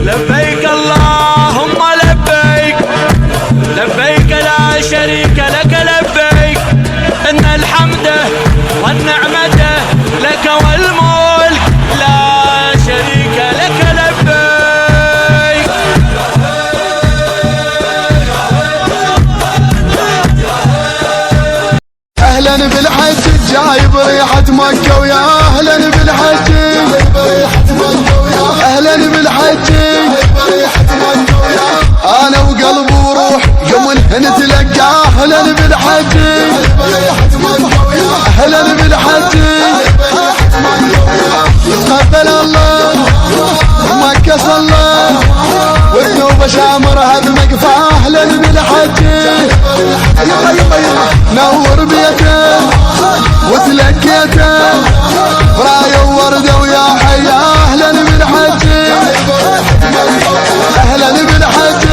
لبيك اللهم لبيك، لبيك لا شريك لك لبيك، إن الحمد والنعمة لك والملك لا شريك لك لبيك. أهلا بالحج جايب ريحة مكة، ويا أهلا بالحج أهلا بالحج أنا وقلبي وروح يوم نتلقى. أهلا بالحج أهلا بالحج تقبل الله مكة صلى والذنوب شامرها بمقفى. أهلا بالحج نور بيته وتلقيته رايه وورده ويا حي. أهلا بالحج أهلا بالحج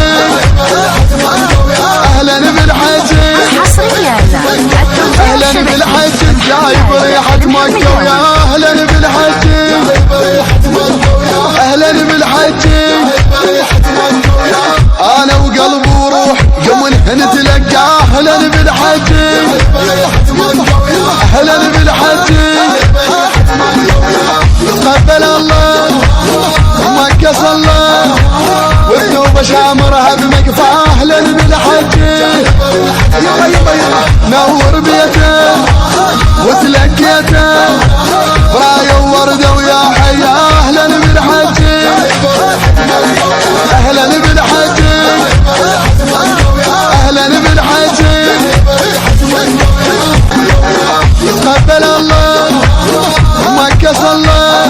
أهلا بالحج أهلا بالحج جايب ريحة مكة، ويا أهلا بالحج أهلا بالحج أنا وقلبي وروح يوم نتلقى. أهلا بالحج أهلا بالحج تقبل الله مكة صلى والذنوب شامرها بمقفى. أهلا بالحج نور بيته وتلقيته رايه وورده ويا حي. أهلا بالحج أهلا بالحج أهلا بالحج تقبل الله مكة صلى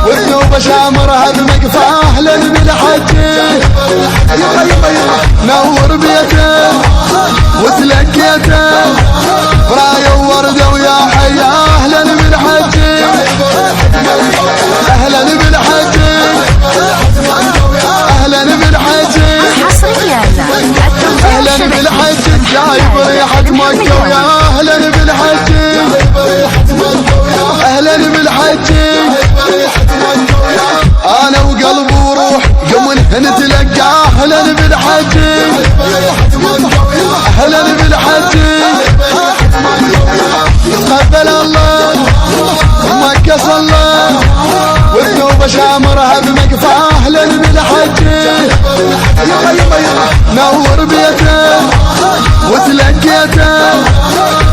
والذنوب شامرها بمقفى. أهلا بالحج نور بيته وتلقيته رايه وورده ويا حي. أهلا بالحج أهلا بالحج أهلا بالحج أهلا بالحج جايب ريحة مكة، ويا أهلا بالحج أهلا بالحج أنا وقلبي وروح يوم نتلقى. أهلا بالحج أهلا بالحج تقبل الله مكة صلى والذنوب شامرها بمقفى. أهلا بالحج نور بيته وتلقيته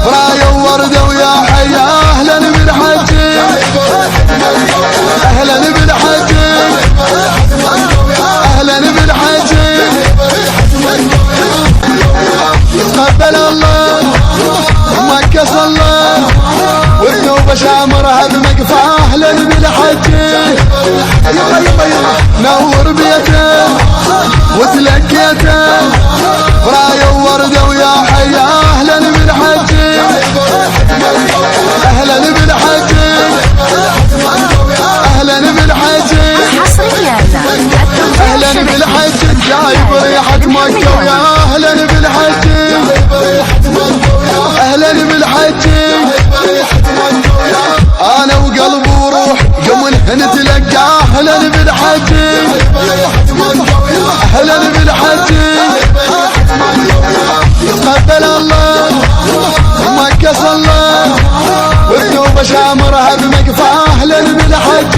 رايه وورده ويا حي. أهلا بالحج أهلا بالحج أهلا بالحج تقبل الله مكة صلى والذنوب شامرها بمقفى. أهلا بالحج نور بيته وتلقيته رايه وورده ويا حي. أهلا بالحج أهلا بالحج أهلا بالحج أهلا بالحج جايب ريحة مكة، ويا أهلا بالحج أهلا بالحج أنا وقلبي وروح يوم نتلقى. أهلا بالحج أهلا بالحج تقبل الله مكة صلى والذنوب شامرها بمقفى. أهلا بالحج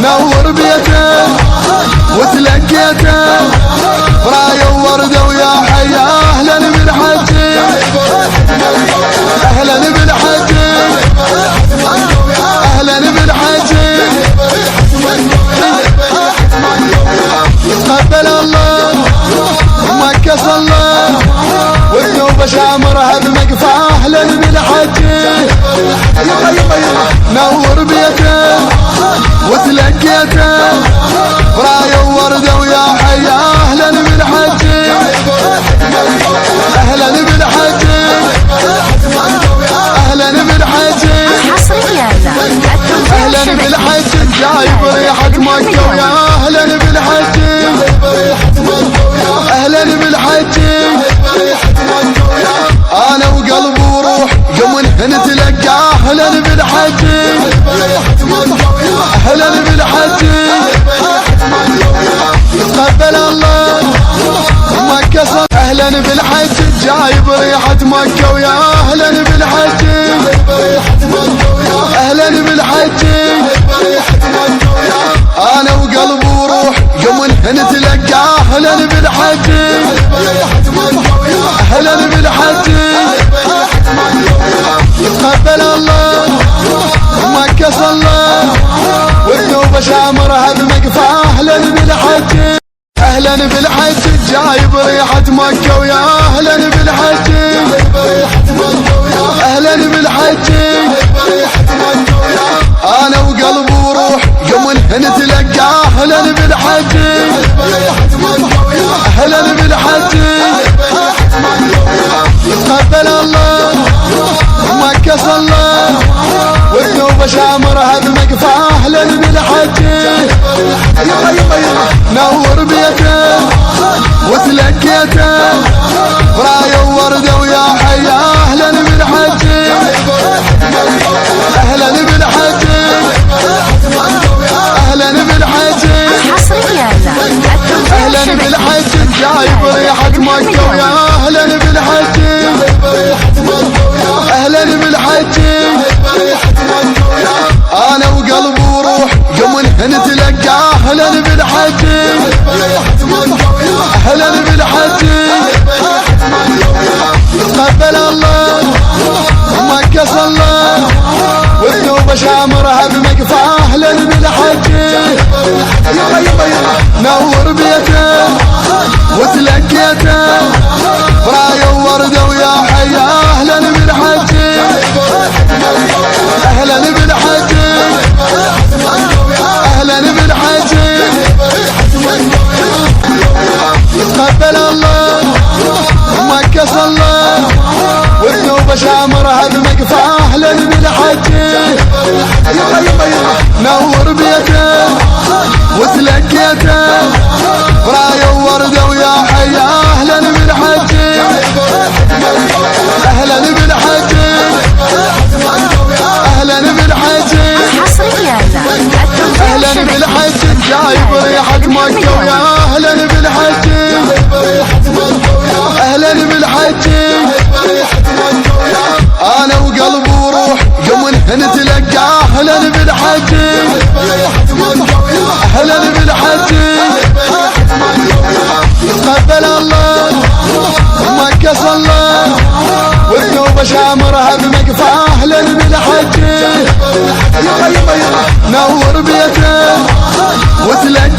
نور بيته وتلقيته رايه وورده ويا حي. أهلا بالحج أهلا بالحج أهلا بالحج تقبل الله مكة صلى والذنوب شامرها بمقفى. أهلا بالحج نور بيته وتلقيته رايه وورده ويا حي. أهلا بالحج أهلا بالحج أهلا بالحج أهلا بالحج جايب ريحة مكة، ويا أهلا بالحج أهلا بالحج أهلا بالحج تقبل الله مكة صل. أهلا بالحج جايب ريحة مكة ويا أهلا بالحج أهلا بالحج أنا وقلب وروح يوم نتلقى أهلا بالحج أهلا بالحج تقبل الله مكة صلى والذنوب شامرها بمقفى أهلا بالحج أهلا بالحج جايب ريحة مكة ويا أهلا بالحج أهلا بالحج أنا وقلب وروح يوم نتلقى أهلا بالحج أهلا بالحج تقبل الله مكة صلى والذنوب شامرها بمقفى أهلا بالحج نور بيته وتلقيته راية ووردة ويا حي أهلا بالحج أهلا بالحج أهلا بالحج أهلا بالحج جايب ريحة مكة ويا أهلا بالحج أهلا بالحج أنا وقلب وروح يوم نتلقى أهلا بالحج أهلا بالحج تقبل الله مكة صلى والذنوب شامرها بمقفى أهلا بالحج نور بيته وتلقيته راية ووردة ويا حي أهلا بالحج أهلا بالحج أهلا بالحج تقبل الله مكة صلى والذنوب شامرها بمقفى أهلا بالحج نور بيته وتلقيته راية ووردة ويا حي أهلا بالحج أهلا بالحج أهلا بالحج أهلا بالحج جايب ريحة مكة ويا أهلا بالحج أهلا بالحج أنا وقلب وروح يوم نتلقى أهلا بالحج أهلا بالحج تقبل الله مكة صلى والذنوب شامرها بمقفى أهلا بالحج نور بيته وتلقى